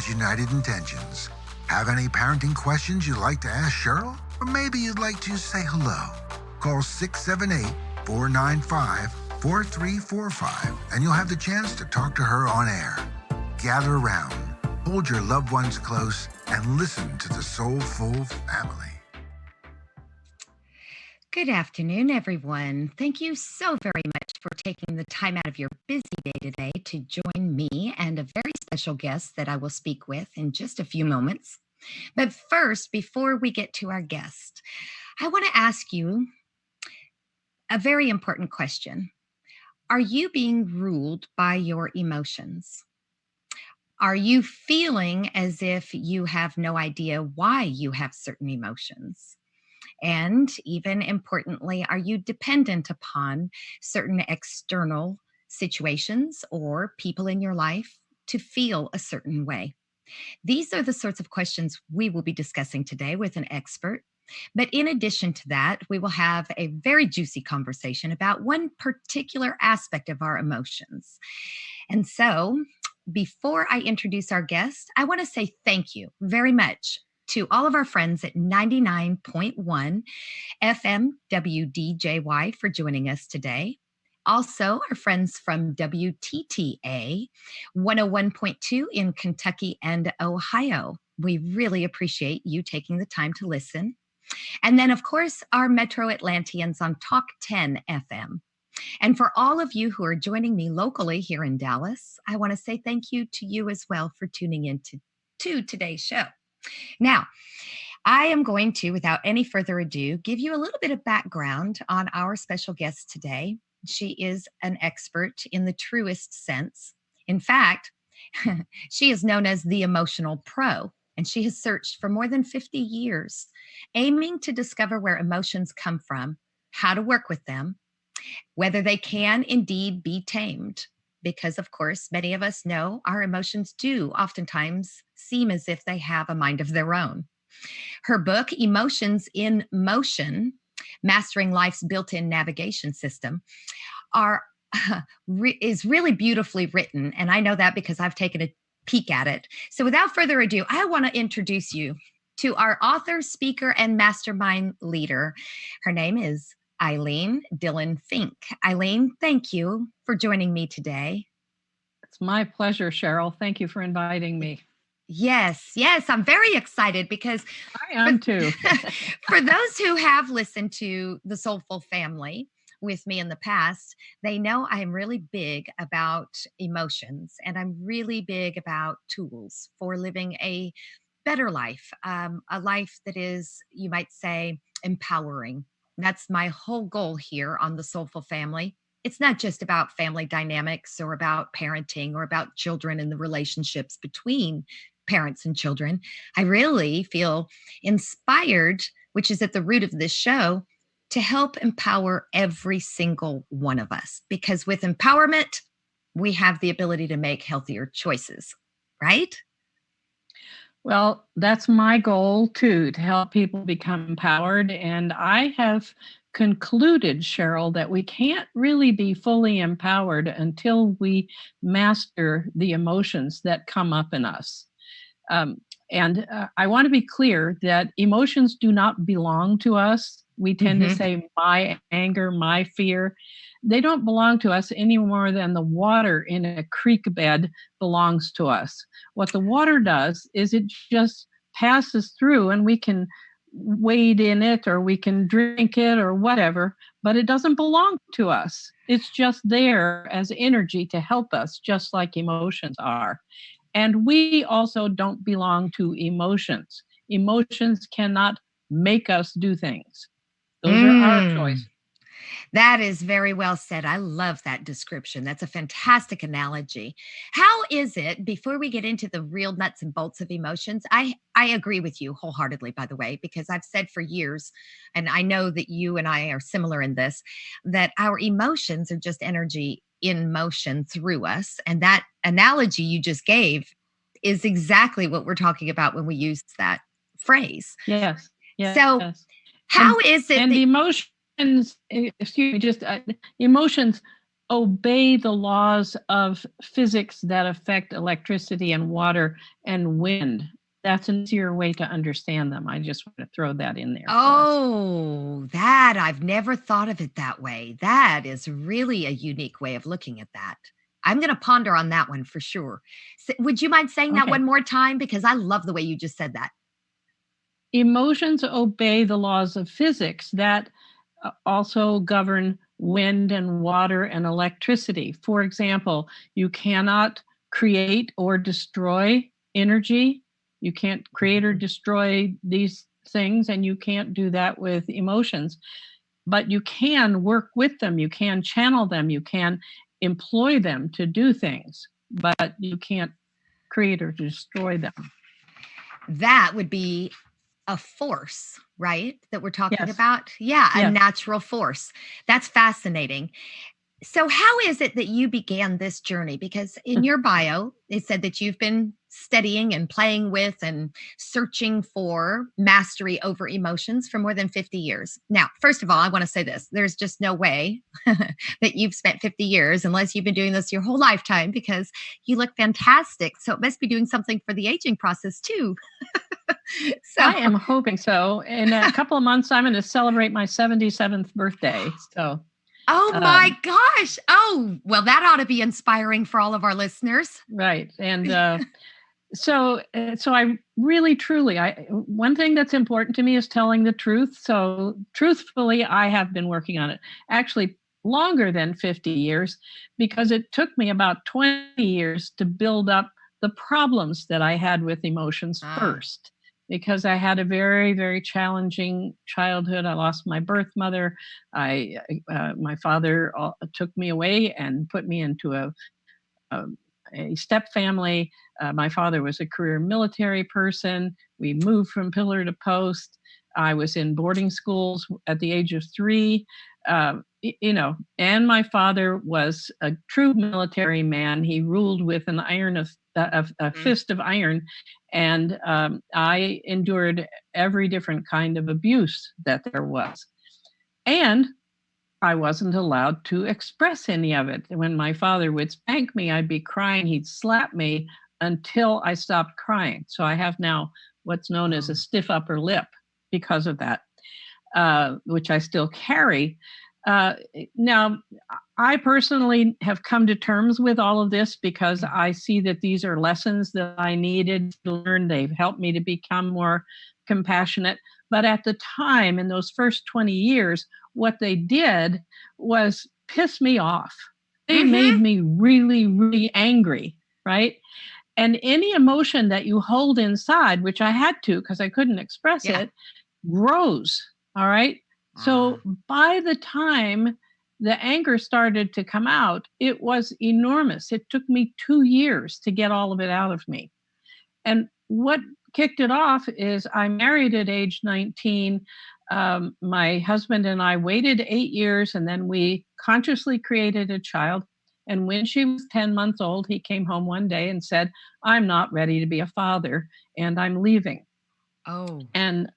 Family's united intentions. Have any parenting questions you'd like to ask Cheryl? Or maybe you'd like to say hello? Call 678-495-4345 and you'll have the chance to talk to her on air. Gather around, hold your loved ones close, and listen to the Soulful Family. Good afternoon, everyone. Thank you so very much for taking the time out of your busy day today to join me and a very special guest that I will speak with in just a few moments. But first, before we get to our guest, I want to ask you a very important question. Are you being ruled by your emotions? Are you feeling as if you have no idea why you have certain emotions? And even importantly, are you dependent upon certain external situations or people in your life to feel a certain way? These are the sorts of questions we will be discussing today with an expert. But in addition to that, we will have a very juicy conversation about one particular aspect of our emotions. And so, before I introduce our guest, I want to say thank you very much to all of our friends at 99.1 FM WDJY for joining us today. Also, our friends from WTTA 101.2 in Kentucky and Ohio. We really appreciate you taking the time to listen. And then, of course, our Metro Atlanteans on Talk 10 FM. And for all of you who are joining me locally here in Dallas, I want to say thank you to you as well for tuning in to today's show. Now, I am going to, without any further ado, give you a little bit of background on our special guest today. She is an expert in the truest sense. In fact, she is known as the emotional pro, and she has searched for more than 50 years, aiming to discover where emotions come from, how to work with them, whether they can indeed be tamed. Because, of course, many of us know our emotions do oftentimes seem as if they have a mind of their own. Her book, Emotions in Motion, Mastering Life's Built-in Navigation System, is really beautifully written. And I know that because I've taken a peek at it. So without further ado, I want to introduce you to our author, speaker, and mastermind leader. Her name is Ilene Dillon Fink. Ilene, thank you for joining me today. It's my pleasure, Cheryl. Thank you for inviting me. Yes, I'm very excited because I am too. For those who have listened to the Soulful Family with me in the past, they know I'm really big about emotions and I'm really big about tools for living a better life, a life that is, you might say, empowering. That's my whole goal here on the Soulful Family. It's not just about family dynamics or about parenting or about children and the relationships between parents and children. I really feel inspired, which is at the root of this show, to help empower every single one of us. Because with empowerment, we have the ability to make healthier choices, right? Well, that's my goal too, to help people become empowered. And I have concluded, Cheryl, that we can't really be fully empowered until we master the emotions that come up in us. And I want to be clear that emotions do not belong to us. We tend to say my anger, my fear. They don't belong to us any more than the water in a creek bed belongs to us. What the water does is it just passes through and we can wade in it or we can drink it or whatever, but it doesn't belong to us. It's just there as energy to help us, just like emotions are. And we also don't belong to emotions. Emotions cannot make us do things. Those are our choices. That is very well said. I love that description. That's a fantastic analogy. How is it, before we get into the real nuts and bolts of emotions, I agree with you wholeheartedly, by the way, because I've said for years, and I know that you and I are similar in this, that our emotions are just energy in motion through us. And that analogy you just gave is exactly what we're talking about when we use that phrase. Yes. So how is it? And emotions, excuse me, just emotions obey the laws of physics that affect electricity and water and wind. That's an easier way to understand them. I just want to throw that in there for us. Oh, that I've never thought of it that way. That is really a unique way of looking at that. I'm going to ponder on that one for sure. Would you mind saying that Okay. one more time? Because I love the way you just said that. Emotions obey the laws of physics that also govern wind and water and electricity. For example, you cannot create or destroy energy. You can't create or destroy these things, and you can't do that with emotions. But you can work with them, you can channel them, you can employ them to do things, but you can't create or destroy them. That would be a force, right? That we're talking Yes. about? Yeah, a Yes. natural force. That's fascinating. So, how is it that you began this journey? Because in your bio, it said that you've been studying and playing with and searching for mastery over emotions for more than 50 years. Now, first of all, I want to say this, there's just no way that you've spent 50 years unless you've been doing this your whole lifetime, because you look fantastic. So, it must be doing something for the aging process too. So, I am hoping so. In a couple of months, I'm going to celebrate my 77th birthday. So, oh my gosh. Oh, well, that ought to be inspiring for all of our listeners. right. And so I really, truly, one thing that's important to me is telling the truth. So, truthfully, I have been working on it actually longer than 50 years, because it took me about 20 years to build up the problems that I had with emotions first. Because I had a very, very challenging childhood. I lost my birth mother. My father took me away and put me into a step family. My father was a career military person. We moved from pillar to post. I was in boarding schools at the age of 3. And my father was a true military man. He ruled with an a fist of iron. And I endured every different kind of abuse that there was. And I wasn't allowed to express any of it. When my father would spank me, I'd be crying. He'd slap me until I stopped crying. So I have now what's known as a stiff upper lip because of that, which I still carry. Now, I personally have come to terms with all of this because I see that these are lessons that I needed to learn. They've helped me to become more compassionate. But at the time, in those first 20 years, what they did was piss me off. They made me really, really angry, right? And any emotion that you hold inside, which I had to because I couldn't express it, grows, all right? So by the time the anger started to come out, it was enormous. It took me 2 years to get all of it out of me. And what kicked it off is I married at age 19. My husband and I waited 8 years, and then we consciously created a child. And when she was 10 months old, he came home one day and said, "I'm not ready to be a father, and I'm leaving." And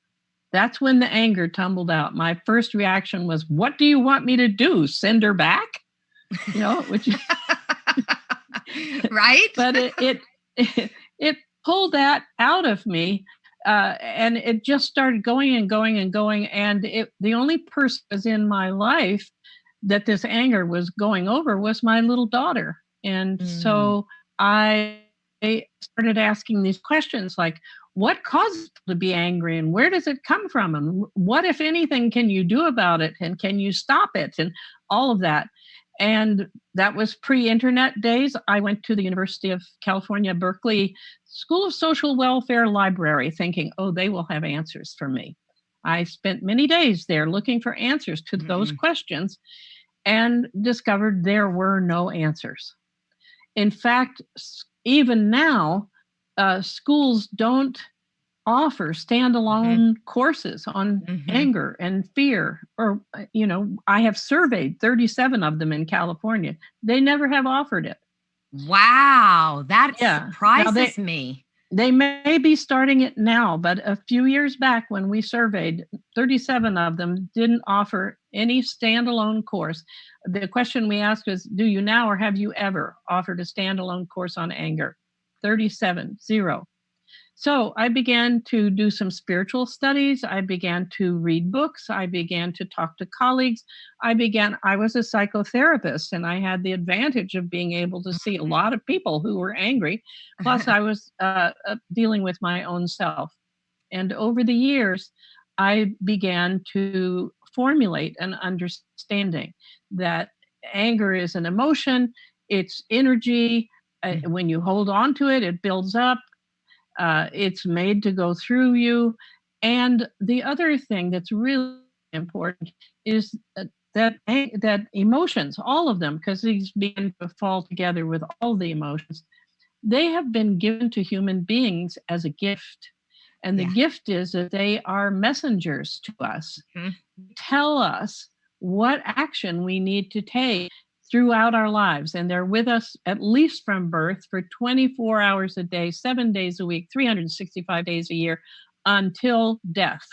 that's when the anger tumbled out. My first reaction was, "What do you want me to do? Send her back?" Which right? But it pulled that out of me, and it just started going and going and going. And the only person was in my life that this anger was going over was my little daughter. And so I started asking these questions like, what causes people to be angry, and where does it come from, and what, if anything, can you do about it, and can you stop it, and all of that. And that was pre-internet days. I went to the University of California, Berkeley School of Social Welfare Library thinking, oh, they will have answers for me. I spent many days there looking for answers to those questions and discovered there were no answers. In fact, even now, schools don't offer standalone courses on anger and fear. Or, I have surveyed 37 of them in California. They never have offered it. Wow, that surprises me. They may be starting it now, but a few years back when we surveyed, 37 of them didn't offer any standalone course. The question we ask is, do you now or have you ever offered a standalone course on anger? 37, 0. So I began to do some spiritual studies. I began to read books. I began to talk to colleagues. I was a psychotherapist, and I had the advantage of being able to see a lot of people who were angry. Plus, I was dealing with my own self. And over the years, I began to formulate an understanding that anger is an emotion, it's energy. When you hold on to it, it builds up. It's made to go through you. And the other thing that's really important is that emotions, all of them, because these begin to fall together with all the emotions, they have been given to human beings as a gift. And the gift is that they are messengers to us, tell us what action we need to take throughout our lives. And they're with us at least from birth for 24 hours a day, 7 days a week, 365 days a year until death.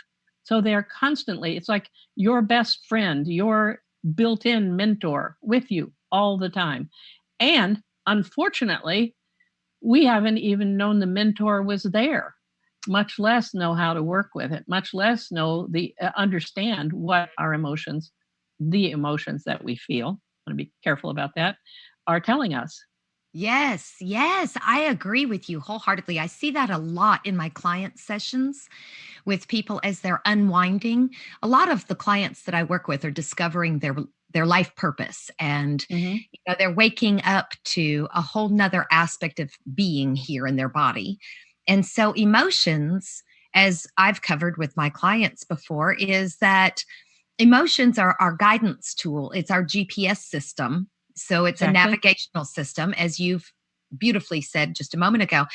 So they're constantly, it's like your best friend, your built-in mentor with you all the time. And unfortunately, we haven't even known the mentor was there, much less know how to work with it, much less know understand what our emotions, the emotions that we feel, I want to be careful about that, are telling us. Yes, I agree with you wholeheartedly. I see that a lot in my client sessions with people as they're unwinding. A lot of the clients that I work with are discovering their life purpose, and they're waking up to a whole nother aspect of being here in their body. And so emotions, as I've covered with my clients before, is that emotions are our guidance tool. It's our GPS system. So it's a navigational system, as you've beautifully said just a moment ago.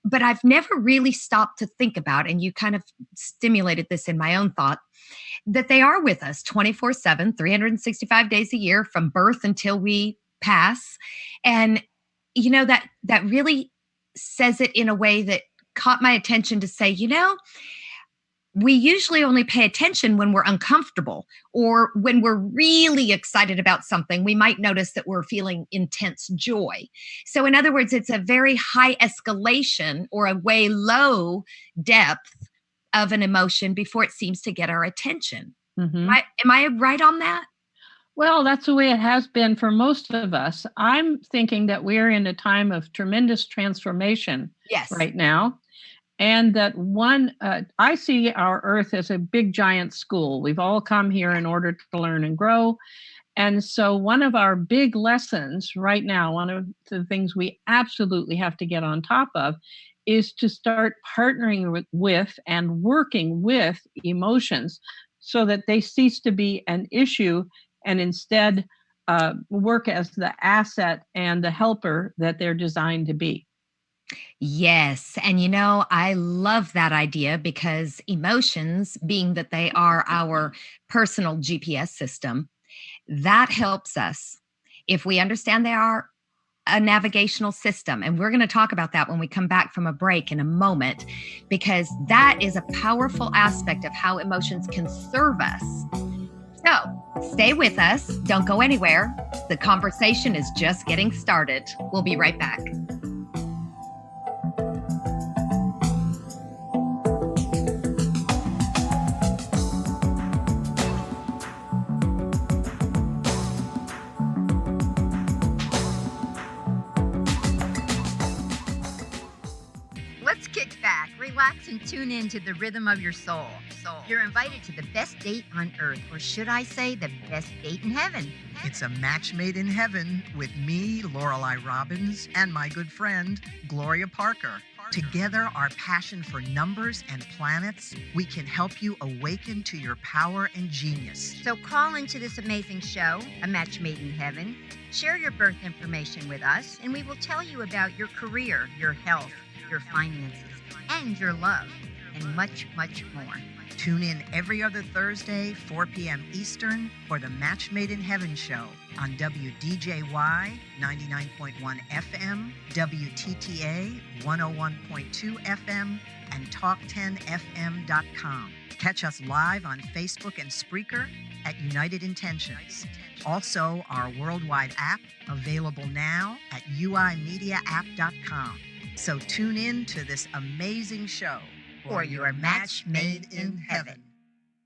But I've never really stopped to think about, and you kind of stimulated this in my own thought, that they are with us 24/7, 365 days a year from birth until we pass. And, that really says it in a way that caught my attention to say, we usually only pay attention when we're uncomfortable or when we're really excited about something. We might notice that we're feeling intense joy. So in other words, it's a very high escalation or a way low depth of an emotion before it seems to get our attention. Am I right on that? Well, that's the way it has been for most of us. I'm thinking that we're in a time of tremendous transformation right now. And that I see our earth as a big, giant school. We've all come here in order to learn and grow. And so one of our big lessons right now, one of the things we absolutely have to get on top of, is to start partnering with and working with emotions so that they cease to be an issue and instead work as the asset and the helper that they're designed to be. Yes. And I love that idea because emotions, being that they are our personal GPS system, that helps us if we understand they are a navigational system. And we're going to talk about that when we come back from a break in a moment, because that is a powerful aspect of how emotions can serve us. So stay with us. Don't go anywhere. The conversation is just getting started. We'll be right back. Let's kick back, relax, and tune in to the rhythm of your soul. You're invited to the best date on earth, or should I say the best date in heaven. It's a match made in heaven with me, Lorelei Robbins, and my good friend, Gloria Parker. Together, our passion for numbers and planets, we can help you awaken to your power and genius. So call into this amazing show, A Match Made in Heaven. Share your birth information with us, and we will tell you about your career, your health, your finances, and your love. and much, much more. Tune in every other Thursday, 4 p.m. Eastern, for the Match Made in Heaven show on WDJY 99.1 FM, WTTA 101.2 FM, and Talk10FM.com. Catch us live on Facebook and Spreaker at United Intentions. Also, our worldwide app, available now at uimediaapp.com. So tune in to this amazing show For your match made in heaven.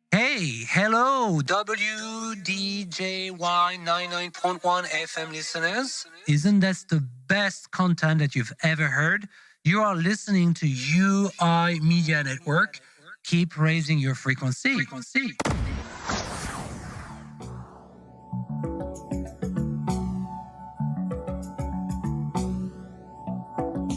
Hey, hello, WDJY 99.1 FM listeners. Isn't that the best content that you've ever heard? You are listening to UI Media Network. Keep raising your frequency.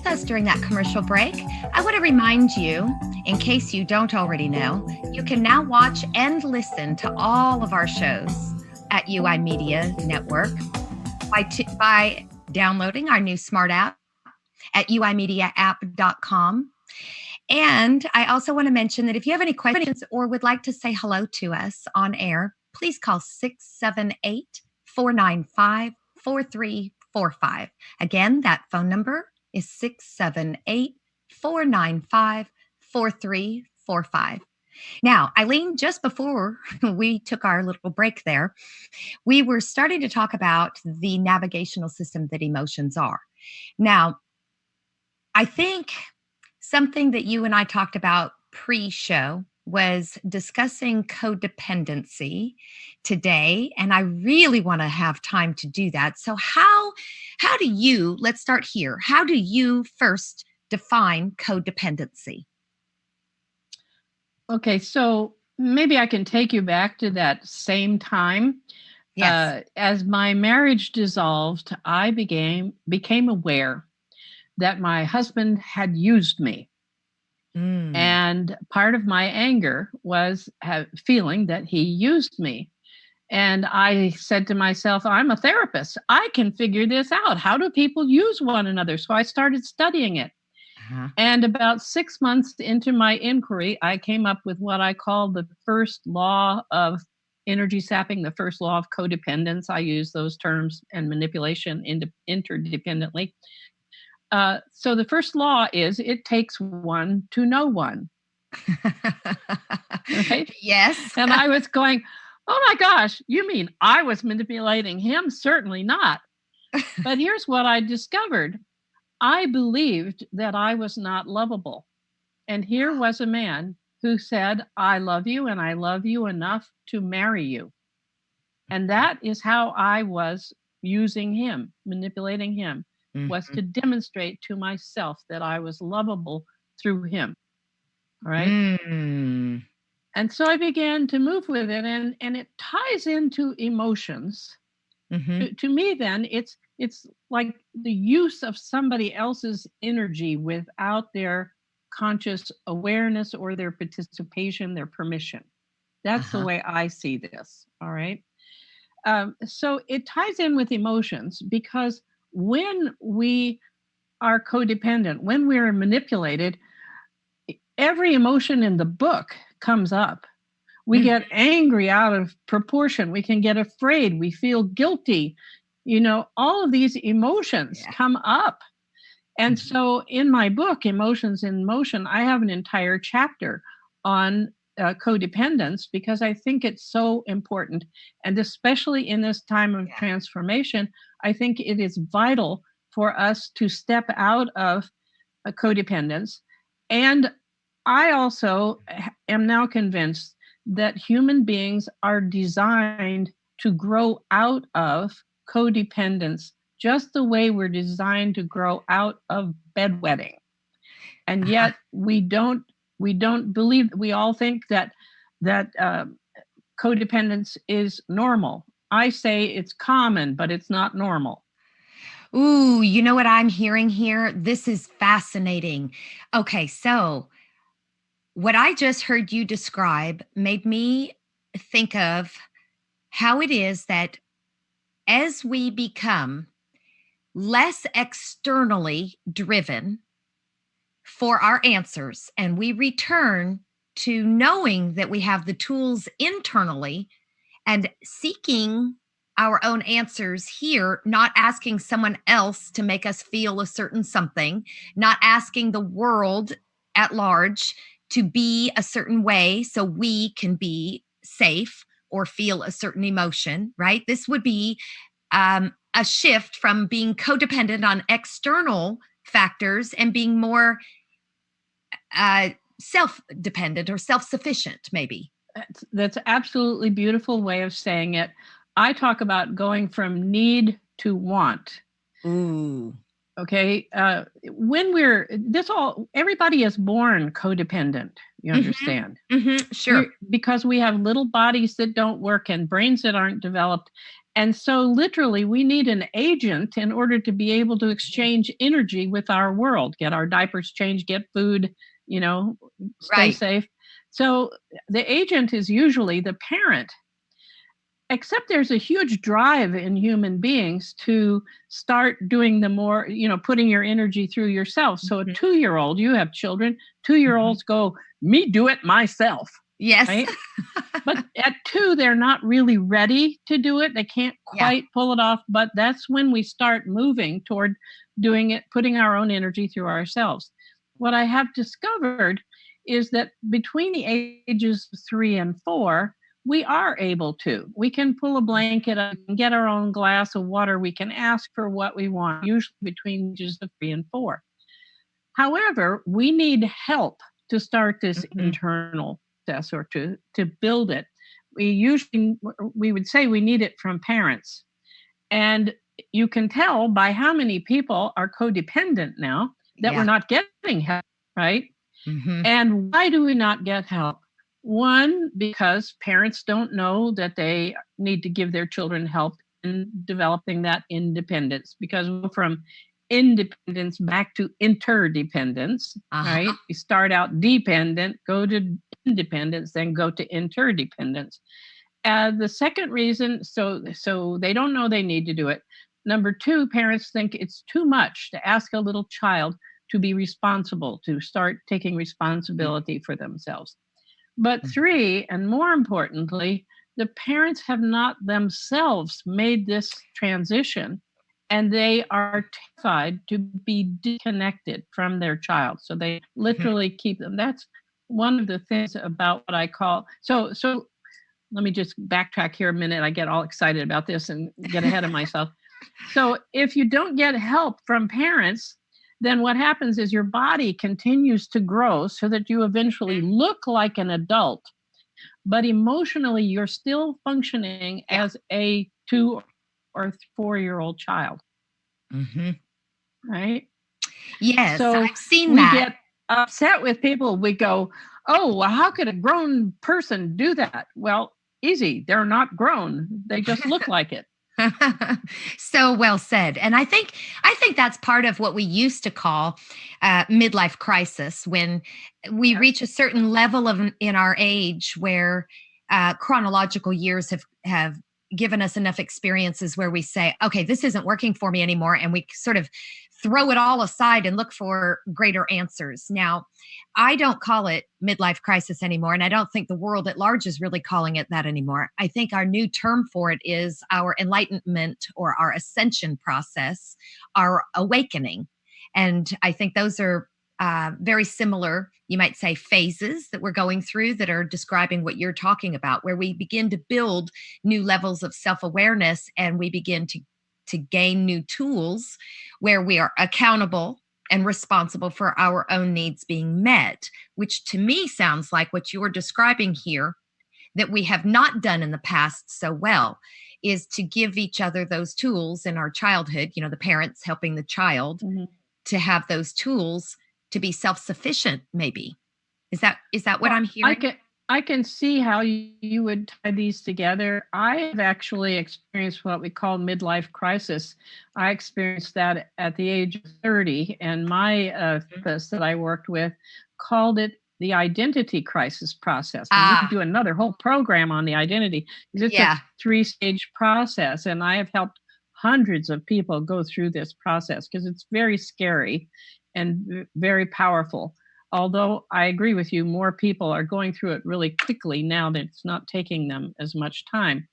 Us during that commercial break, I want to remind you, in case you don't already know, you can now watch and listen to all of our shows at UI Media Network by downloading our new smart app at uimediaapp.com. And I also want to mention that if you have any questions or would like to say hello to us on air, please call 678-495-4345. Again, that phone number is 678-495-4345. Now, Eileen, just before we took our little break there, we were starting to talk about the navigational system that emotions are. Now, I think something that you and I talked about pre-show was discussing codependency today, and I really want to have time to do that. So how do you, let's start here, how do you first define codependency? Okay, so maybe I can take you back to that same time. Yes. As my marriage dissolved, I became aware that my husband had used me. And part of my anger was feeling that he used me. And I said to myself, I'm a therapist. I can figure this out. How do people use one another? So I started studying it. And about 6 months into my inquiry, I came up with what I call the first law of energy sapping, the first law of codependence. I use those terms and manipulation interdependently. So the first law is it takes one to know one. Right? Yes. And I was going, oh my gosh, you mean I was manipulating him? Certainly not. But here's what I discovered. I believed that I was not lovable. And here was a man who said, I love you and I love you enough to marry you. And that is how I was using him, manipulating him, was to demonstrate to myself that I was lovable through him. All right. And so I began to move with it, and it ties into emotions. To me, then, it's like the use of somebody else's energy without their conscious awareness or their participation, their permission. That's the way I see this. All right. So it ties in with emotions, because when we are codependent, when we're manipulated, every emotion in the book comes up. We get angry out of proportion. We can get afraid. We feel guilty. You know, all of these emotions come up. And so in my book, Emotions in Motion, I have an entire chapter on codependence, because I think it's so important. And especially in this time of transformation, I think it is vital for us to step out of codependence. And I also am now convinced that human beings are designed to grow out of codependence, just the way we're designed to grow out of bedwetting. And yet we don't believe, we all think that codependence is normal. I say it's common, but it's not normal. Ooh, you know what I'm hearing here? This is fascinating. Okay, so what I just heard you describe made me think of how it is that as we become less externally driven for our answers, and we return to knowing that we have the tools internally and seeking our own answers here, not asking someone else to make us feel a certain something, not asking the world at large to be a certain way so we can be safe or feel a certain emotion, right? This would be a shift from being codependent on external factors and being more self-dependent or self-sufficient, maybe. That's absolutely beautiful way of saying it. I talk about going from need to want. Ooh. Okay. Everybody is born codependent. You understand? Sure. Because we have little bodies that don't work and brains that aren't developed. And so literally we need an agent in order to be able to exchange energy with our world, get our diapers changed, get food, stay safe. So the agent is usually the parent, except there's a huge drive in human beings to start doing the more, putting your energy through yourself. So a 2-year-old, you have children, 2-year-olds go, me do it myself. Yes. Right? But at 2, they're not really ready to do it. They can't quite pull it off. But that's when we start moving toward doing it, putting our own energy through ourselves. What I have discovered is that between the ages of 3 and 4, we are able to. We can pull a blanket up and get our own glass of water. We can ask for what we want, usually between ages of 3 and 4. However, we need help to start this internal process or to build it. We would say we need it from parents. And you can tell by how many people are codependent now that we're not getting help, right? And why do we not get help? One, because parents don't know that they need to give their children help in developing that independence, because we're from independence back to interdependence, right? We start out dependent, go to independence, then go to interdependence. The second reason, so they don't know they need to do it. Number 2, parents think it's too much to ask a little child to be responsible, to start taking responsibility for themselves. But 3, and more importantly, the parents have not themselves made this transition, and they are terrified to be disconnected from their child. So they literally keep them. That's one of the things about what I call, so let me just backtrack here a minute. I get all excited about this and get ahead of myself. So if you don't get help from parents, then what happens is your body continues to grow so that you eventually look like an adult, but emotionally you're still functioning as a 2 or 4-year-old child. Right? Yes, so I've seen we that. Get upset with people. We go, oh, well, how could a grown person do that? Well, easy. They're not grown. They just look like it. So well said. And I think that's part of what we used to call midlife crisis, when we reach a certain level in our age where chronological years have given us enough experiences where we say, okay, this isn't working for me anymore, and we sort of throw it all aside and look for greater answers. Now, I don't call it midlife crisis anymore, and I don't think the world at large is really calling it that anymore. I think our new term for it is our enlightenment or our ascension process, our awakening. And I think those are very similar, you might say, phases that we're going through that are describing what you're talking about, where we begin to build new levels of self-awareness, and we begin to gain new tools where we are accountable and responsible for our own needs being met, which to me sounds like what you're describing here that we have not done in the past so well, is to give each other those tools in our childhood, the parents helping the child to have those tools to be self-sufficient, maybe. Is that what I'm hearing? I can see how you would tie these together. I have actually experienced what we call midlife crisis. I experienced that at the age of 30, and my therapist that I worked with called it the identity crisis process. And we could do another whole program on the identity, because it's a 3-stage process, and I have helped hundreds of people go through this process because it's very scary. and very powerful. Although I agree with you, more people are going through it really quickly now that it's not taking them as much time.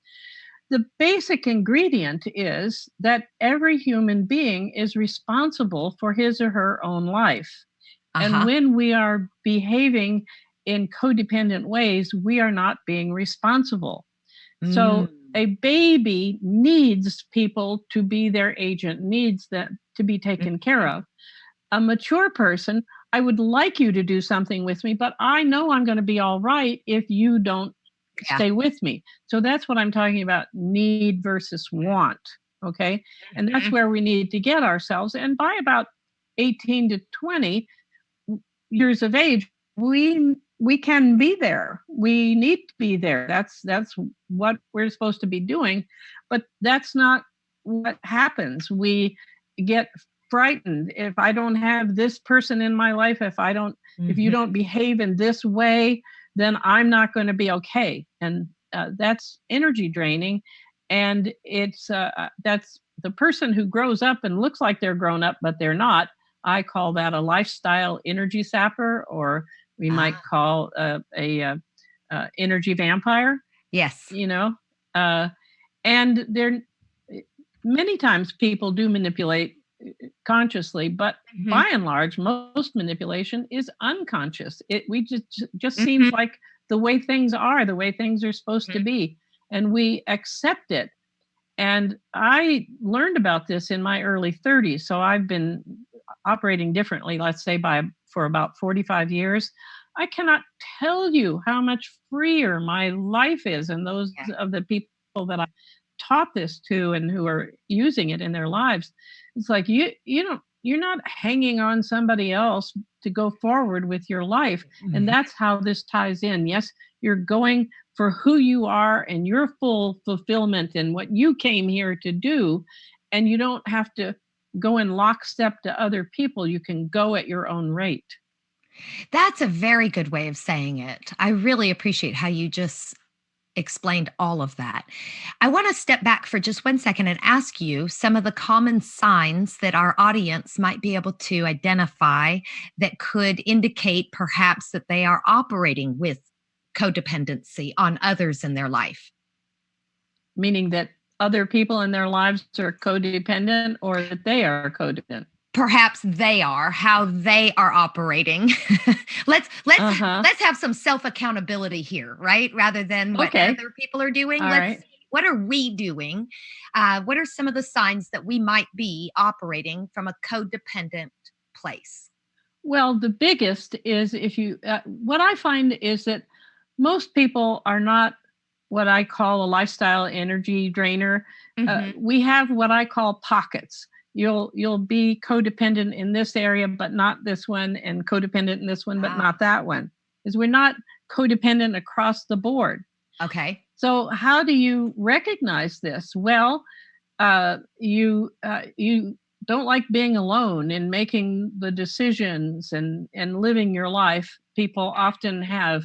The basic ingredient is that every human being is responsible for his or her own life. And when we are behaving in codependent ways, we are not being responsible. So a baby needs people to be their agent, needs that to be taken care of. A mature person, I would like you to do something with me, but I know I'm going to be all right if you don't stay with me. So that's what I'm talking about, need versus want. Okay. And that's where we need to get ourselves. And by about 18 to 20 years of age, we can be there. We need to be there. That's what we're supposed to be doing. But that's not what happens. We get frightened. If I don't have this person in my life, if you don't behave in this way, then I'm not going to be okay. And that's energy draining. And it's that's the person who grows up and looks like they're grown up, but they're not. I call that a lifestyle energy sapper, or we might call a energy vampire. Yes. And there many times people do manipulate consciously, but by and large, most manipulation is unconscious. We just seems like the way things are supposed to be, and we accept it. And I learned about this in my early 30s, so I've been operating differently, let's say for about 45 years. I cannot tell you how much freer my life is, and those of the people that I taught this to and who are using it in their lives. It's like you're not hanging on somebody else to go forward with your life. And that's how this ties in. Yes, you're going for who you are and your full fulfillment and what you came here to do. And you don't have to go in lockstep to other people. You can go at your own rate. That's a very good way of saying it. I really appreciate how you just explained all of that. I want to step back for just 1 second and ask you some of the common signs that our audience might be able to identify that could indicate perhaps that they are operating with codependency on others in their life. Meaning that other people in their lives are codependent, or that they are codependent? Perhaps they are, how they are operating. Let's have some self-accountability here, right? Rather than what other people are doing. What are we doing? What are some of the signs that we might be operating from a codependent place? Well, the biggest is what I find is that most people are not what I call a lifestyle energy drainer. We have what I call pockets. You'll be codependent in this area, but not this one, and codependent in this one, but not that one. Because we're not codependent across the board. Okay. So how do you recognize this? Well, you don't like being alone and making the decisions and living your life. People often have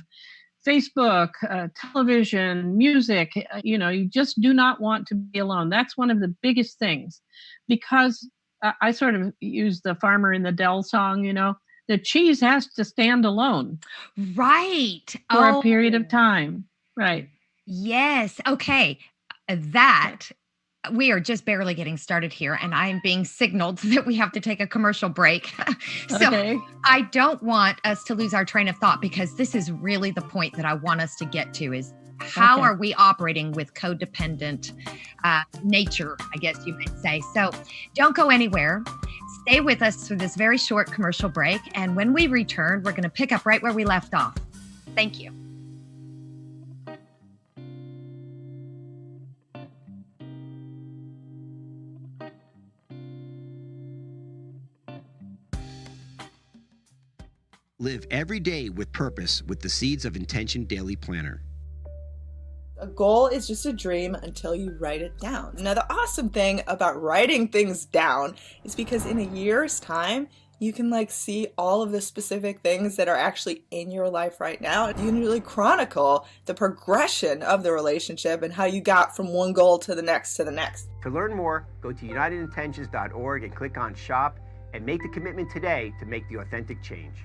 Facebook, television, music, you just do not want to be alone. That's one of the biggest things, because I sort of use the Farmer in the Dell song, the cheese has to stand alone. Right. For a period of time. Right. Yes. Okay. We are just barely getting started here, and I am being signaled that we have to take a commercial break. So I don't want us to lose our train of thought, because this is really the point that I want us to get to is how are we operating with codependent nature, I guess you might say. So don't go anywhere. Stay with us through this very short commercial break. And when we return, we're going to pick up right where we left off. Thank you. Live every day with purpose with the Seeds of Intention Daily Planner. A goal is just a dream until you write it down. Now, the awesome thing about writing things down is because in a year's time, you can see all of the specific things that are actually in your life right now. You can really chronicle the progression of the relationship and how you got from one goal to the next to the next. To learn more, go to unitedintentions.org and click on Shop and make the commitment today to make the authentic change.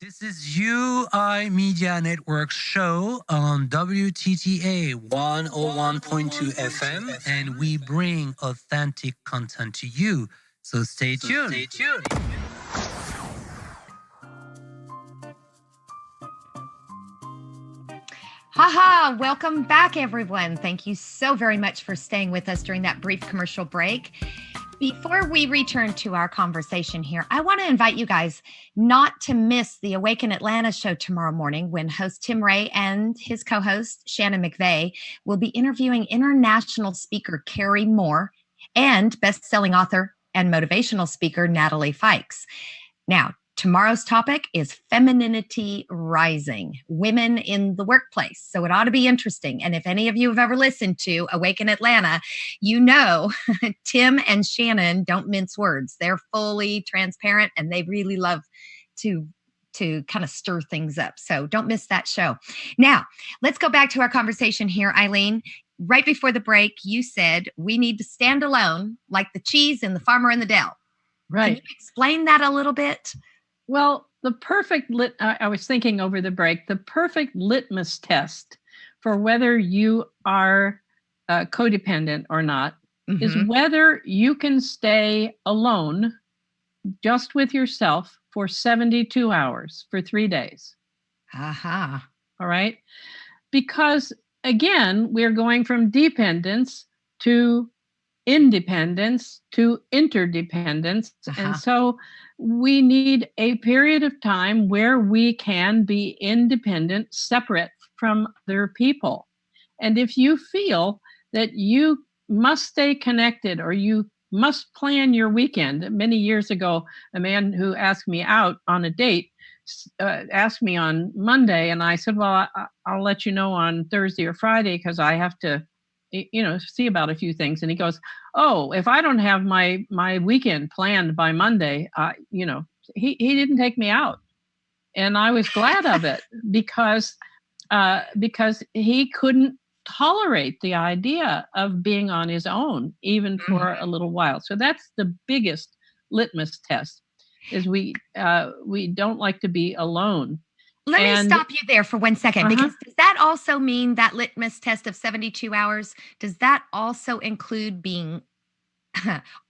This is UI Media Network's show on WTTA 101.2 FM, and we bring authentic content to you. So stay tuned. Stay tuned. Haha, welcome back, everyone. Thank you so very much for staying with us during that brief commercial break. Before we return to our conversation here, I want to invite you guys not to miss the Awaken Atlanta show tomorrow morning when host Tim Ray and his co-host Shannon McVeigh will be interviewing international speaker Carrie Moore and best-selling author and motivational speaker Natalie Fikes. Now, tomorrow's topic is femininity rising, women in the workplace. So it ought to be interesting. And if any of you have ever listened to Awaken Atlanta, you know Tim and Shannon don't mince words. They're fully transparent and they really love to kind of stir things up. So don't miss that show. Now, let's go back to our conversation here, Eileen. Right before the break, you said we need to stand alone like the cheese and the farmer in the dell. Right. Can you explain that a little bit? Well, I was thinking over the break, the perfect litmus test for whether you are codependent or not is whether you can stay alone just with yourself for 72 hours for 3 days. Aha. All right. Because again, we're going from dependence to independence to interdependence. And so we need a period of time where we can be independent, separate from other people. And if you feel that you must stay connected or you must plan your weekend. Many years ago, a man who asked me out on a date asked me on Monday, and I said, well, I'll let you know on Thursday or Friday because I have to see about a few things. And he goes, oh, if I don't have my weekend planned by Monday, he didn't take me out. And I was glad of it because he couldn't tolerate the idea of being on his own, even for a little while. So that's the biggest litmus test, is we don't like to be alone. Let me stop you there for 1 second, because does that also mean that litmus test of 72 hours? Does that also include being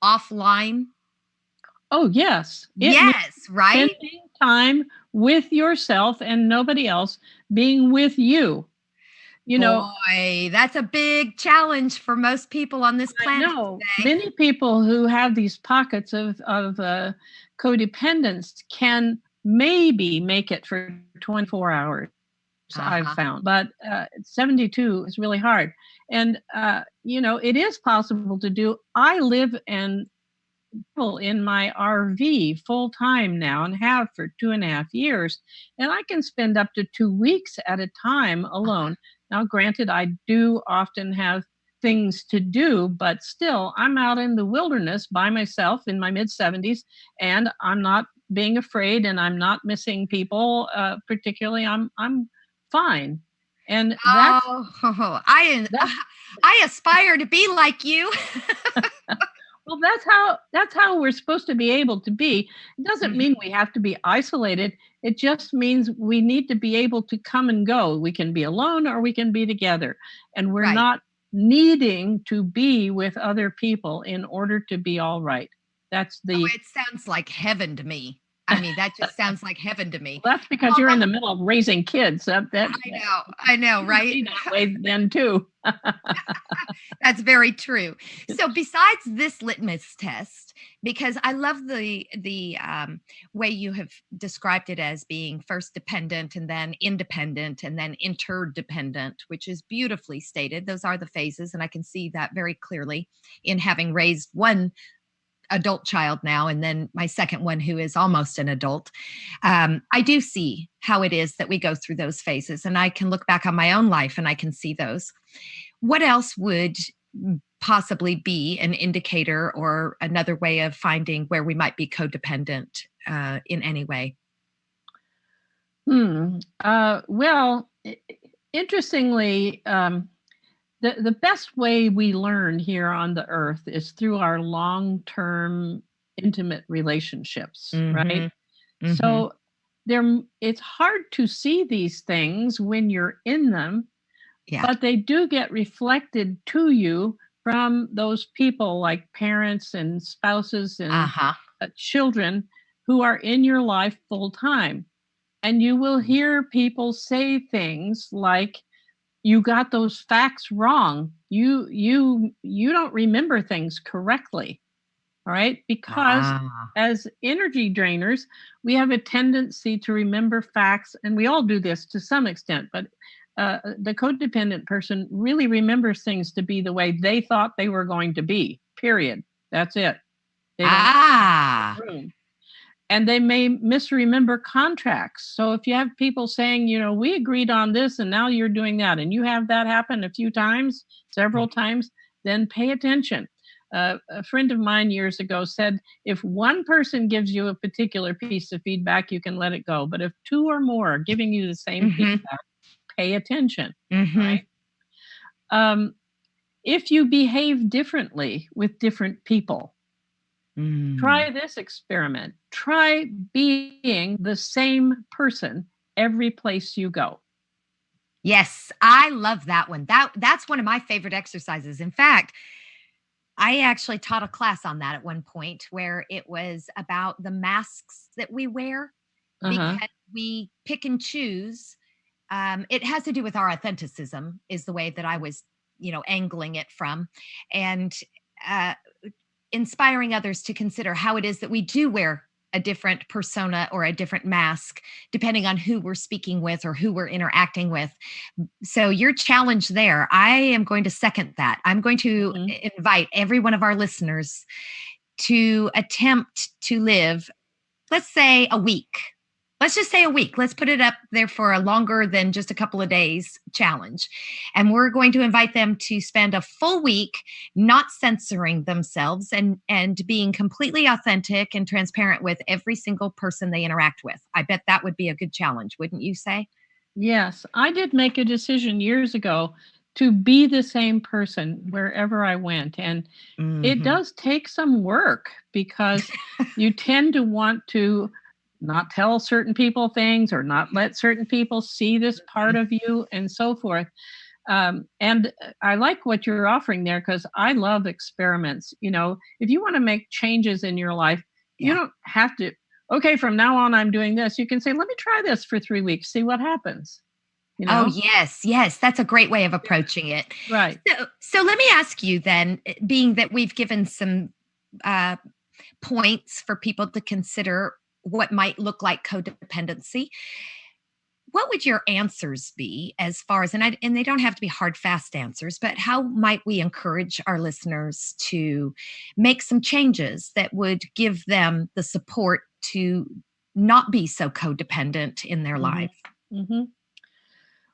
offline? Oh, yes. Yes, right? Spending time with yourself and nobody else, being with you. Boy, that's a big challenge for most people on this planet. I know. Today. Many people who have these pockets of codependence can maybe make it for 24 hours, I've found. But 72 is really hard. And, it is possible to do. I live in my RV full time now and have for 2.5 years. And I can spend up to 2 weeks at a time alone. Now, granted, I do often have things to do, but still, I'm out in the wilderness by myself in my mid-70s, and I'm not being afraid, and I'm not missing people. Particularly, I'm fine. And I aspire to be like you. Well, that's how we're supposed to be able to be. It doesn't mean we have to be isolated. It just means we need to be able to come and go. We can be alone or we can be together. And we're not needing to be with other people in order to be all right. That's it sounds like heaven to me. I mean, that just sounds like heaven to me. Well, that's because you're in the middle of raising kids. I know, right? That way then too. That's very true. So besides this litmus test, because I love the way you have described it as being first dependent and then independent and then interdependent, which is beautifully stated. Those are the phases. And I can see that very clearly in having raised one adult child now, and then my second one who is almost an adult. I do see how it is that we go through those phases, and I can look back on my own life and I can see those. What else would possibly be an indicator or another way of finding where we might be codependent in any way? Well, interestingly, the best way we learn here on the earth is through our long-term intimate relationships, right? So it's hard to see these things when you're in them, but they do get reflected to you from those people like parents and spouses and children who are in your life full time. And you will hear people say things like, you got those facts wrong. You don't remember things correctly. All right. Because as energy drainers, we have a tendency to remember facts, and we all do this to some extent, but the codependent person really remembers things to be the way they thought they were going to be, period. That's it. They don't room. And they may misremember contracts. So if you have people saying, we agreed on this and now you're doing that, and you have that happen a few times, several times, then pay attention. A friend of mine years ago said, if one person gives you a particular piece of feedback, you can let it go. But if two or more are giving you the same feedback, pay attention. Right? If you behave differently with different people, try this experiment. Try being the same person every place you go. Yes, I love that one. That's one of my favorite exercises. In fact, I actually taught a class on that at one point where it was about the masks that we wear because we pick and choose. It has to do with our authenticism is the way that I was, angling it from, and inspiring others to consider how it is that we do wear a different persona or a different mask, depending on who we're speaking with or who we're interacting with. So your challenge there, I am going to second that. I'm going to invite every one of our listeners to attempt to live, let's say a week. Let's just say a week. Let's put it up there for a longer than just a couple of days challenge. And we're going to invite them to spend a full week not censoring themselves and being completely authentic and transparent with every single person they interact with. I bet that would be a good challenge, wouldn't you say? Yes. I did make a decision years ago to be the same person wherever I went. And it does take some work because you tend to want to not tell certain people things or not let certain people see this part of you and so forth. And I like what you're offering there because I love experiments. If you want to make changes in your life, you don't have to, okay, from now on, I'm doing this. You can say, let me try this for 3 weeks, see what happens. Oh, yes. That's a great way of approaching it. Right. So let me ask you then, being that we've given some points for people to consider what might look like codependency, what would your answers be as far as, and they don't have to be hard, fast answers, but how might we encourage our listeners to make some changes that would give them the support to not be so codependent in their life?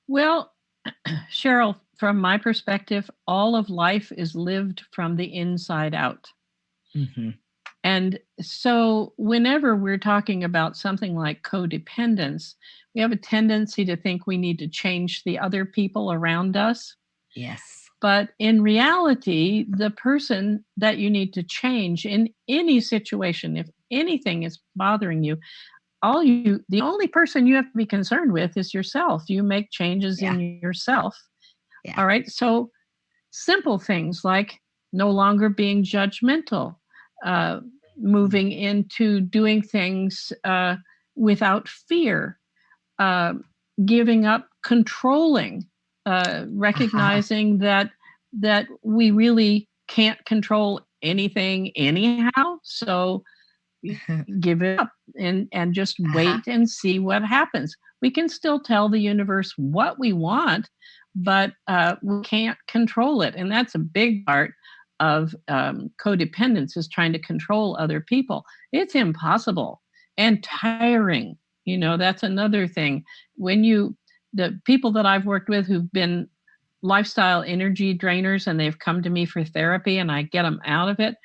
Well, Cheryl, from my perspective, all of life is lived from the inside out. And so whenever we're talking about something like codependence, we have a tendency to think we need to change the other people around us. Yes. But in reality, the person that you need to change in any situation, if anything is bothering you, the only person you have to be concerned with is yourself. You make changes in yourself. All right. So simple things like no longer being judgmental, moving into doing things without fear, giving up controlling, recognizing that we really can't control anything anyhow. So give it up and just wait and see what happens. We can still tell the universe what we want, but we can't control it. And that's a big part of codependence, is trying to control other people. It's impossible and tiring. That's another thing. The people that I've worked with who've been lifestyle energy drainers and they've come to me for therapy and I get them out of it,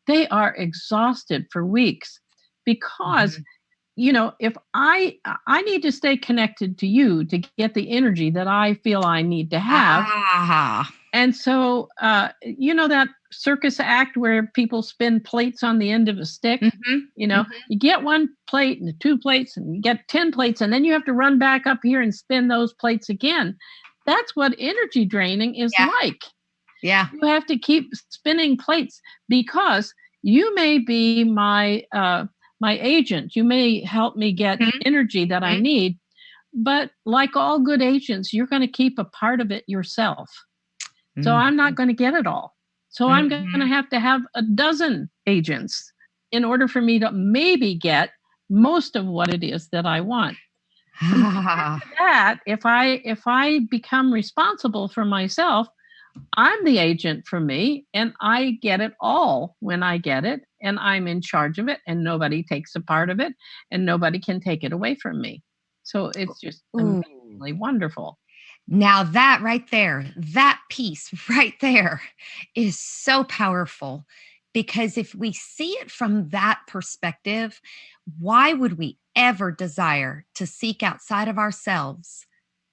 they are exhausted for weeks because, if I need to stay connected to you to get the energy that I feel I need to have. And so, that circus act where people spin plates on the end of a stick, you get one plate and 2 plates and you get 10 plates, and then you have to run back up here and spin those plates again. That's what energy draining is like. Yeah. You have to keep spinning plates because you may be my agent. You may help me get energy that I need. But like all good agents, you're going to keep a part of it yourself. So I'm not going to get it all. So I'm going to have a dozen agents in order for me to maybe get most of what it is that I want. That if I become responsible for myself, I'm the agent for me, and I get it all when I get it, and I'm in charge of it, and nobody takes a part of it, and nobody can take it away from me. So it's just amazingly wonderful. Now that right there, that piece right there is so powerful, because if we see it from that perspective, why would we ever desire to seek outside of ourselves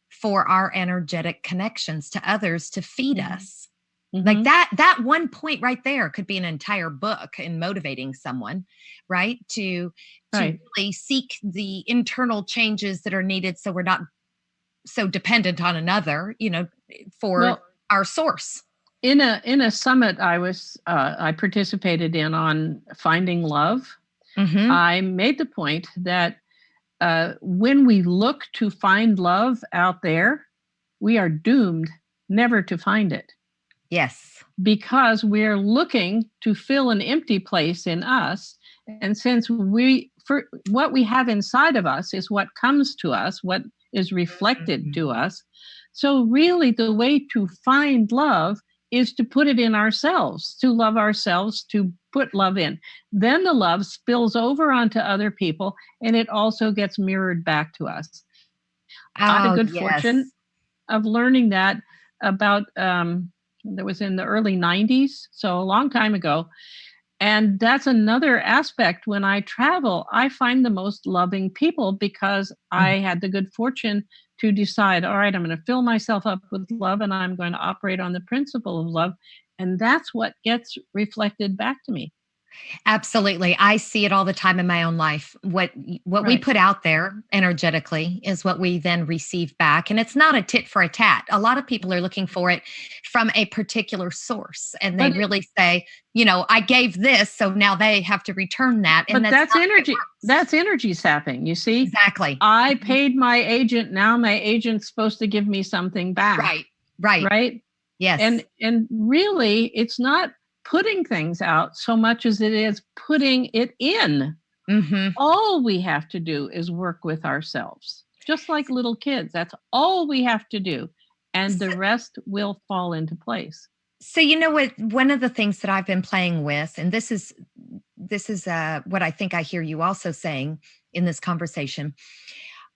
for our energetic connections to others to feed us? Like that one point right there could be an entire book in motivating someone, right? To really seek the internal changes that are needed so we're not so dependent on another, for our source. In a summit I participated in on finding love, I made the point that when we look to find love out there, we are doomed never to find it. Yes. Because we're looking to fill an empty place in us. And since what we have inside of us is what comes to us, what is reflected to us. So really the way to find love is to put it in ourselves, to love ourselves, to put love in. Then the love spills over onto other people, and it also gets mirrored back to us. I had a good fortune of learning that about, that was in the early 90s, so a long time ago. And that's another aspect. When I travel, I find the most loving people because I had the good fortune to decide, all right, I'm going to fill myself up with love, and I'm going to operate on the principle of love. And that's what gets reflected back to me. Absolutely. I see it all the time in my own life. What we put out there energetically is what we then receive back. And it's not a tit for a tat. A lot of people are looking for it from a particular source. And they really say, I gave this, so now they have to return that. And but that's energy. That's energy sapping, you see? Exactly. I paid my agent. Now my agent's supposed to give me something back. Right. Yes. And really, it's not putting things out so much as it is putting it in. All we have to do is work with ourselves, just like little kids. That's all we have to do, and the rest will fall into place. So what? One of the things that I've been playing with, and this is what I think I hear you also saying in this conversation.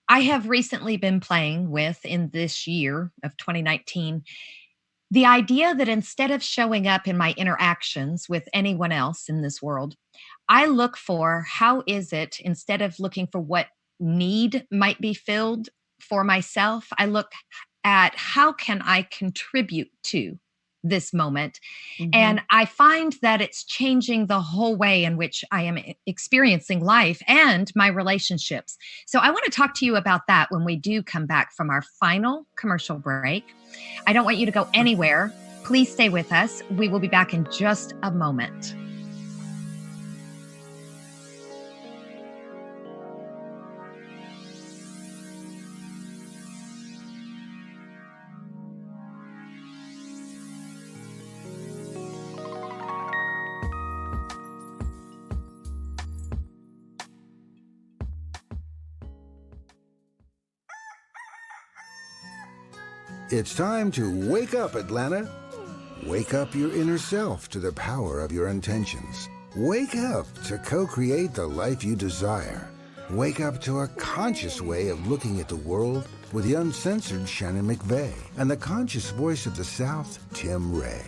I have recently been playing with, in this year of 2019, the idea that instead of showing up in my interactions with anyone else in this world, I look for how is it, instead of looking for what need might be filled for myself, I look at how can I contribute to this moment. And I find that it's changing the whole way in which I am experiencing life and my relationships. So I want to talk to you about that when we do come back from our final commercial break. I don't want you to go anywhere. Please stay with us. We will be back in just a moment. It's time to wake up, Atlanta. Wake up your inner self to the power of your intentions. Wake up to co-create the life you desire. Wake up to a conscious way of looking at the world with the uncensored Shannon McVeigh and the conscious voice of the South, Tim Ray.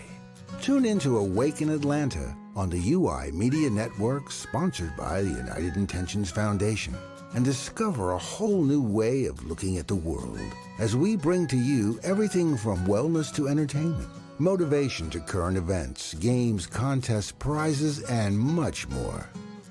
Tune in to Awaken Atlanta on the UI Media Network, sponsored by the United Intentions Foundation, and discover a whole new way of looking at the world as we bring to you everything from wellness to entertainment, motivation to current events, games, contests, prizes, and much more.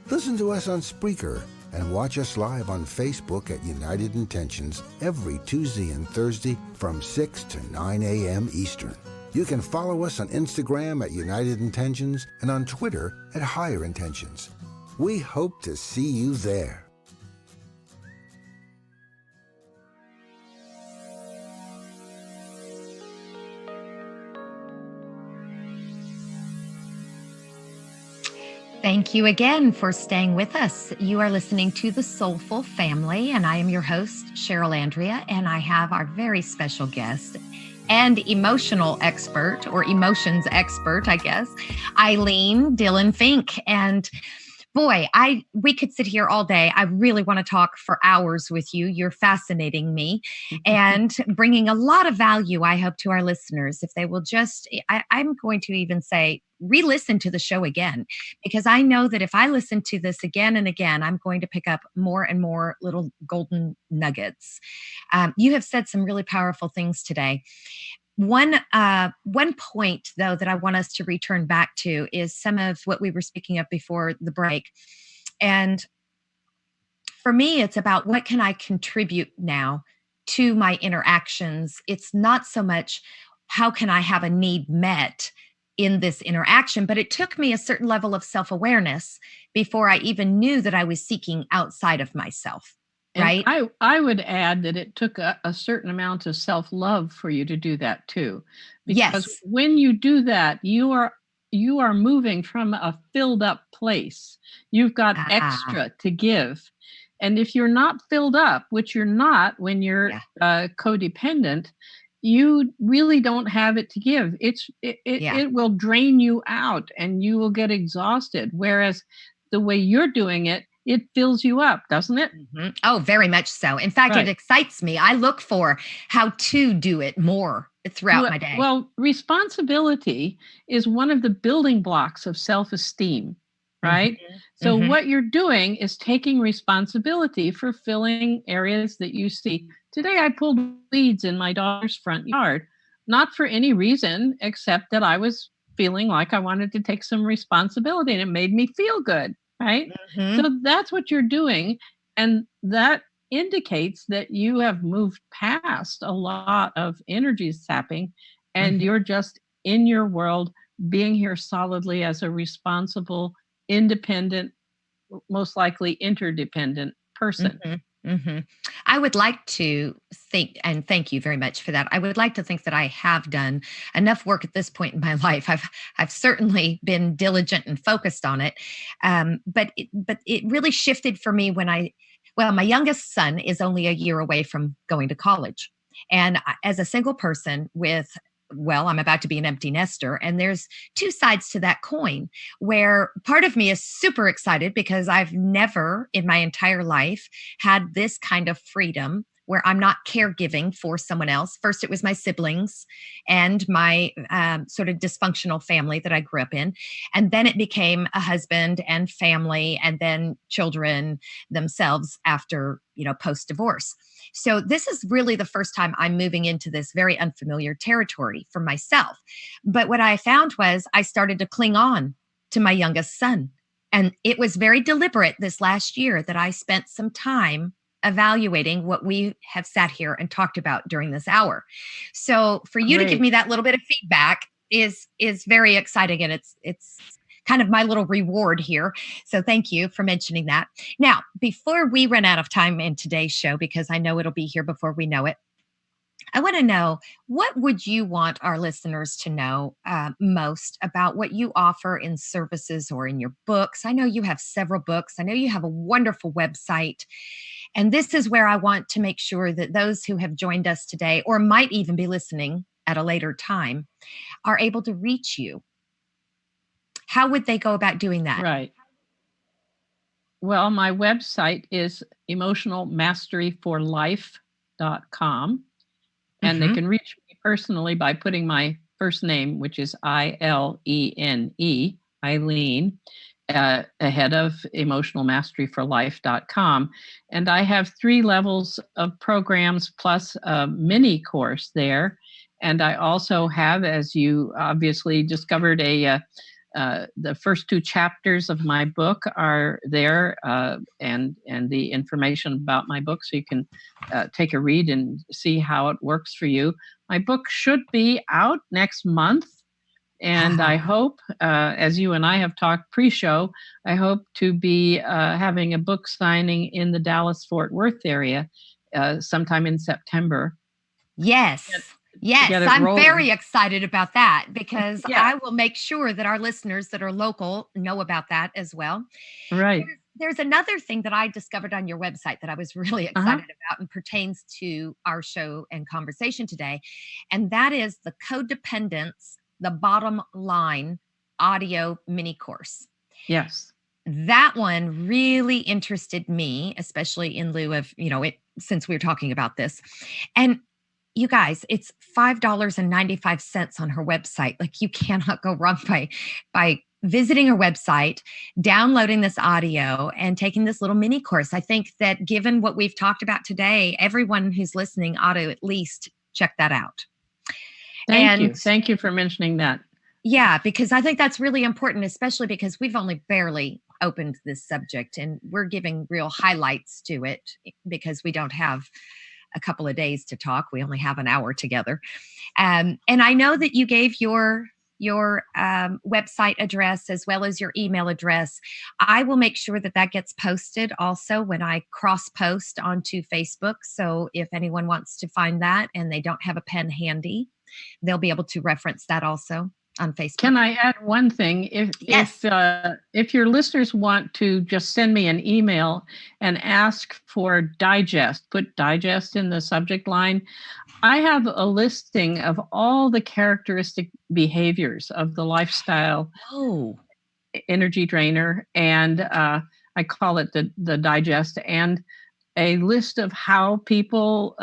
Listen to us on Spreaker and watch us live on Facebook at United Intentions every Tuesday and Thursday from 6 to 9 a.m. Eastern. You can follow us on Instagram at United Intentions and on Twitter at Higher Intentions. We hope to see you there. Thank you again for staying with us. You are listening to The Soulful Family, and I am your host, Cheryl Andrea, and I have our very special guest and emotional expert, or emotions expert, I guess, Ilene Dillon Fink. And boy, we could sit here all day. I really want to talk for hours with you. You're fascinating me and bringing a lot of value, I hope, to our listeners. If they will just, I'm going to even say, re-listen to the show again, because I know that if I listen to this again and again, I'm going to pick up more and more little golden nuggets. You have said some really powerful things today. One point, though, that I want us to return back to is some of what we were speaking of before the break. And for me, it's about what can I contribute now to my interactions. It's not so much how can I have a need met in this interaction, but it took me a certain level of self-awareness before I even knew that I was seeking outside of myself. Right. And I would add that it took a certain amount of self-love for you to do that too. Because yes. When you do that, you are moving from a filled up place. You've got extra to give. And if you're not filled up, which you're not when you're codependent, you really don't have it to give. It will drain you out and you will get exhausted. Whereas the way you're doing it, it fills you up, doesn't it? Mm-hmm. Oh, very much so. In fact, It excites me. I look for how to do it more throughout my day. Well, responsibility is one of the building blocks of self-esteem, right? Mm-hmm. So what you're doing is taking responsibility for filling areas that you see. Today, I pulled weeds in my daughter's front yard, not for any reason except that I was feeling like I wanted to take some responsibility and it made me feel good. Right. Mm-hmm. So that's what you're doing. And that indicates that you have moved past a lot of energy sapping and you're just in your world, being here solidly as a responsible, independent, most likely interdependent person. I would like to think, and thank you very much for that. I would like to think that I have done enough work at this point in my life. I've certainly been diligent and focused on it, but it really shifted for me when my youngest son is only a year away from going to college, and as a single person I'm about to be an empty nester. And there's two sides to that coin where part of me is super excited because I've never in my entire life had this kind of freedom where I'm not caregiving for someone else. First, it was my siblings and my sort of dysfunctional family that I grew up in. And then it became a husband and family and then children themselves after, post-divorce. So this is really the first time I'm moving into this very unfamiliar territory for myself. But what I found was I started to cling on to my youngest son. And it was very deliberate this last year that I spent some time evaluating what we have sat here and talked about during this hour. So for you to give me that little bit of feedback is very exciting. And it's kind of my little reward here. So thank you for mentioning that. Now, before we run out of time in today's show, because I know it'll be here before we know it, I want to know, what would you want our listeners to know most about what you offer in services or in your books? I know you have several books. I know you have a wonderful website. And this is where I want to make sure that those who have joined us today, or might even be listening at a later time, are able to reach you. How would they go about doing that? Right. Well, my website is emotionalmasteryforlife.com. And they can reach me personally by putting my first name, which is Ilene, Ilene, ahead of emotionalmasteryforlife.com. And I have 3 levels of programs plus a mini course there. And I also have, as you obviously discovered, the first 2 chapters of my book are there, and the information about my book, so you can take a read and see how it works for you. My book should be out next month. And I hope, as you and I have talked pre-show, I hope to be having a book signing in the Dallas-Fort Worth area sometime in September. Yes. Yes, get it I'm rolling. very excited about that because Yeah. I will make sure that our listeners that are local know about that as well. Right. There's another thing that I discovered on your website that I was really excited about and pertains to our show and conversation today. And that is the Codependence, the Bottom Line audio mini course. Yes. That one really interested me, especially in lieu of, since we were talking about this. And you guys, it's $5.95 on her website. Like, you cannot go wrong by visiting her website, downloading this audio, and taking this little mini course. I think that given what we've talked about today, everyone who's listening ought to at least check that out. Thank you. Thank you for mentioning that. Yeah, because I think that's really important, especially because we've only barely opened this subject and we're giving real highlights to it because we don't have a couple of days to talk. We only have an hour together. And I know that you gave your website address as well as your email address. I will make sure that gets posted also when I cross post onto Facebook. So if anyone wants to find that and they don't have a pen handy, they'll be able to reference that also on Facebook. Can I add one thing? If your listeners want to just send me an email and ask for digest, put digest in the subject line, I have a listing of all the characteristic behaviors of the lifestyle energy drainer, and I call it the digest, and a list of how people,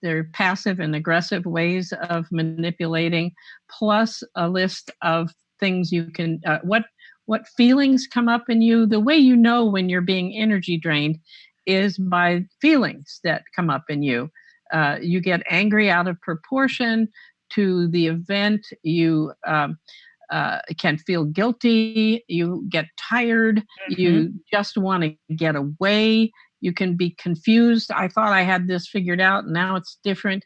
their passive and aggressive ways of manipulating, plus a list of things you can, what feelings come up in you. The way you know when you're being energy drained is by feelings that come up in you. You get angry out of proportion to the event. You can feel guilty. You get tired. You just want to get away. You can be confused. I thought I had this figured out, and now it's different.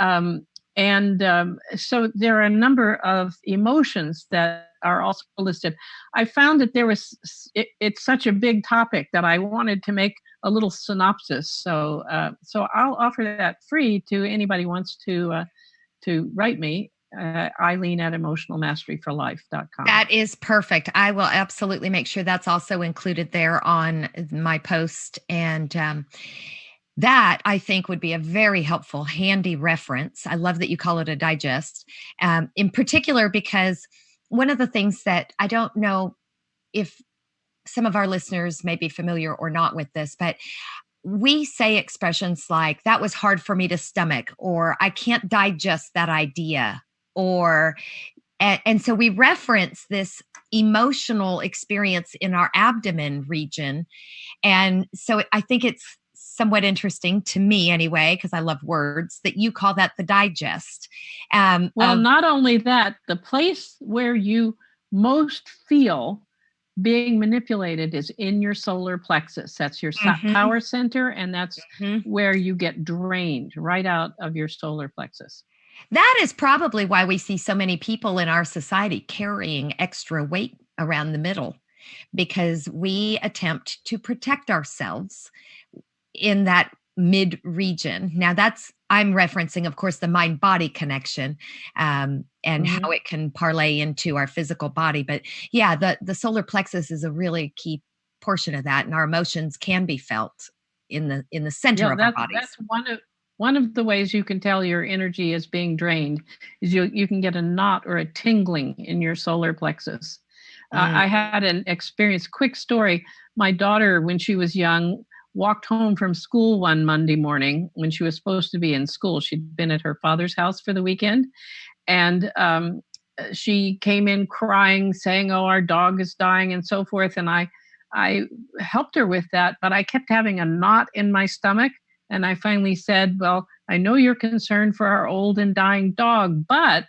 So there are a number of emotions that are also listed. I found that it's such a big topic that I wanted to make a little synopsis. So I'll offer that free to anybody who wants to write me. Ilene at emotionalmasteryforlife.com. That is perfect. I will absolutely make sure that's also included there on my post. And that, I think, would be a very helpful, handy reference. I love that you call it a digest, in particular, because one of the things that I don't know if some of our listeners may be familiar or not with this, but we say expressions like, that was hard for me to stomach, or I can't digest that idea. And so we reference this emotional experience in our abdomen region. And so I think it's somewhat interesting to me anyway, because I love words, that you call that the digest. Not only that, the place where you most feel being manipulated is in your solar plexus. That's your power center, and that's where you get drained right out of your solar plexus. That is probably why we see so many people in our society carrying extra weight around the middle, because we attempt to protect ourselves in that mid region. Now I'm referencing, of course, the mind-body connection and how it can parlay into our physical body. But yeah, the solar plexus is a really key portion of that, and our emotions can be felt in the center of our bodies. That's one of the ways you can tell your energy is being drained is you can get a knot or a tingling in your solar plexus. I had an experience, quick story. My daughter, when she was young, walked home from school one Monday morning when she was supposed to be in school. She'd been at her father's house for the weekend. And she came in crying, saying, "Oh, our dog is dying," and so forth. And I helped her with that, but I kept having a knot in my stomach. And I finally said, well, I know you're concerned for our old and dying dog, but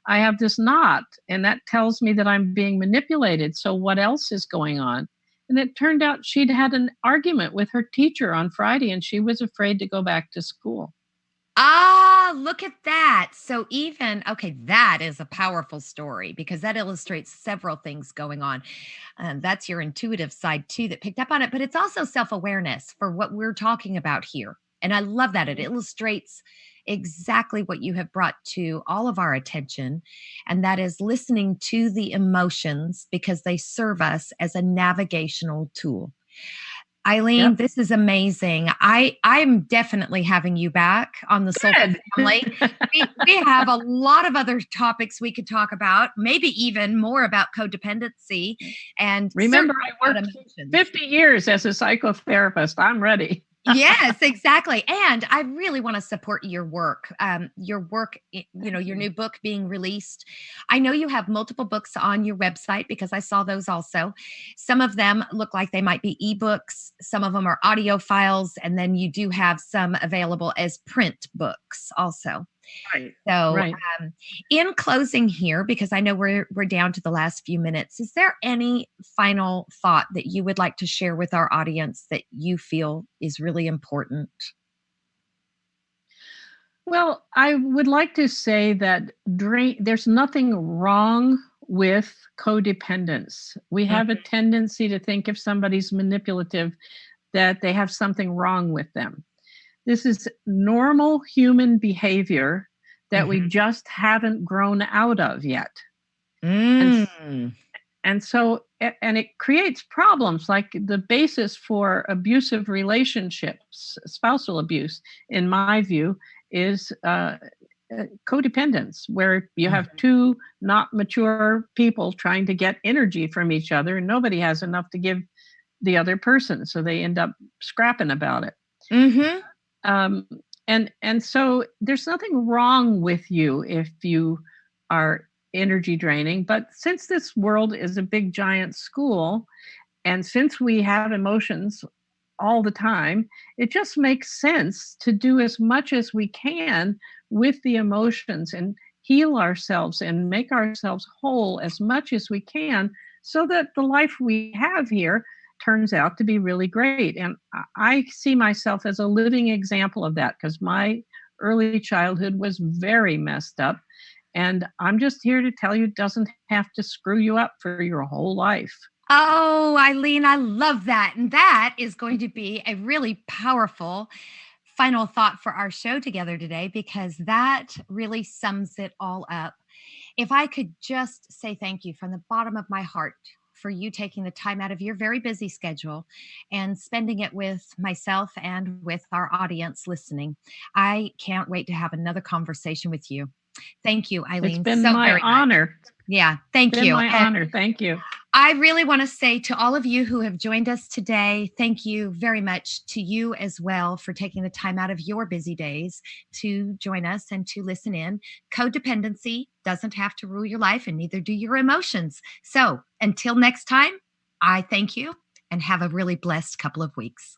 I have this knot, and that tells me that I'm being manipulated. So what else is going on? And it turned out she'd had an argument with her teacher on Friday, and she was afraid to go back to school. Ah, look at that. So okay, that is a powerful story because that illustrates several things going on. That's your intuitive side too that picked up on it, but it's also self-awareness for what we're talking about here. And I love that. It illustrates exactly what you have brought to all of our attention, and that is listening to the emotions because they serve us as a navigational tool. Eileen, Yep. this is amazing. I'm definitely having you back on the Soulful Good. Family. We have a lot of other topics we could talk about, maybe even more about codependency and Remember, certainly I about worked emotions. 50 years as a psychotherapist. I'm ready. Yes, exactly. And I really want to support your work. Your new book being released. I know you have multiple books on your website because I saw those also. Some of them look like they might be ebooks, some of them are audio files, and then you do have some available as print books also. Right. So, Right. in closing here, because I know we're down to the last few minutes, is there any final thought that you would like to share with our audience that you feel is really important? Well, I would like to say that there's nothing wrong with codependence. We have a tendency to think if somebody's manipulative, that they have something wrong with them. This is normal human behavior that we just haven't grown out of yet. And so, and it creates problems like the basis for abusive relationships, spousal abuse, in my view, is codependence, where you have two not mature people trying to get energy from each other, and nobody has enough to give the other person, so they end up scrapping about it. And so there's nothing wrong with you if you are energy draining, but since this world is a big giant school, and since we have emotions all the time, it just makes sense to do as much as we can with the emotions and heal ourselves and make ourselves whole as much as we can so that the life we have here turns out to be really great. And I see myself as a living example of that because my early childhood was very messed up. And I'm just here to tell you it doesn't have to screw you up for your whole life. Oh, Eileen, I love that. And that is going to be a really powerful final thought for our show together today because that really sums it all up. If I could just say thank you from the bottom of my heart for you taking the time out of your very busy schedule and spending it with myself and with our audience listening. I can't wait to have another conversation with you. Thank you, Eileen. It's been my honor. Yeah, thank you. My honor. Thank you. I really want to say to all of you who have joined us today, thank you very much to you as well for taking the time out of your busy days to join us and to listen in. Codependency doesn't have to rule your life, and neither do your emotions. So until next time, I thank you and have a really blessed couple of weeks.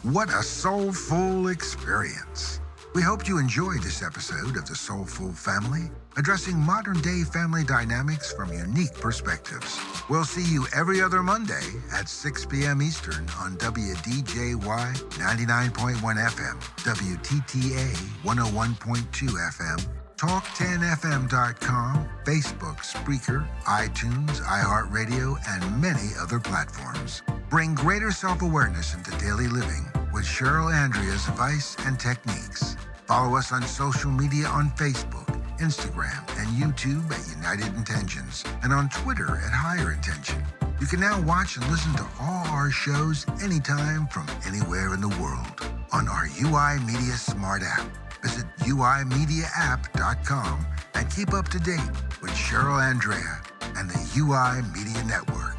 What a soulful experience. We hope you enjoyed this episode of the Soulful Family, addressing modern-day family dynamics from unique perspectives. We'll see you every other Monday at 6 p.m. Eastern on WDJY 99.1 FM, WTTA 101.2 FM, Talk10FM.com, Facebook, Spreaker, iTunes, iHeartRadio, and many other platforms. Bring greater self-awareness into daily living with Cheryl Andrea's advice and techniques. Follow us on social media on Facebook, Instagram, and YouTube at United Intentions, and on Twitter at Higher Intention. You can now watch and listen to all our shows anytime from anywhere in the world on our UI Media Smart app. Visit uimediaapp.com and keep up to date with Cheryl Andrea and the UI Media Network.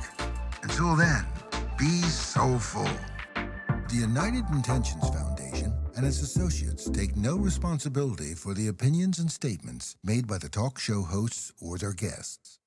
Until then, be soulful. The United Intentions Foundation and its associates take no responsibility for the opinions and statements made by the talk show hosts or their guests.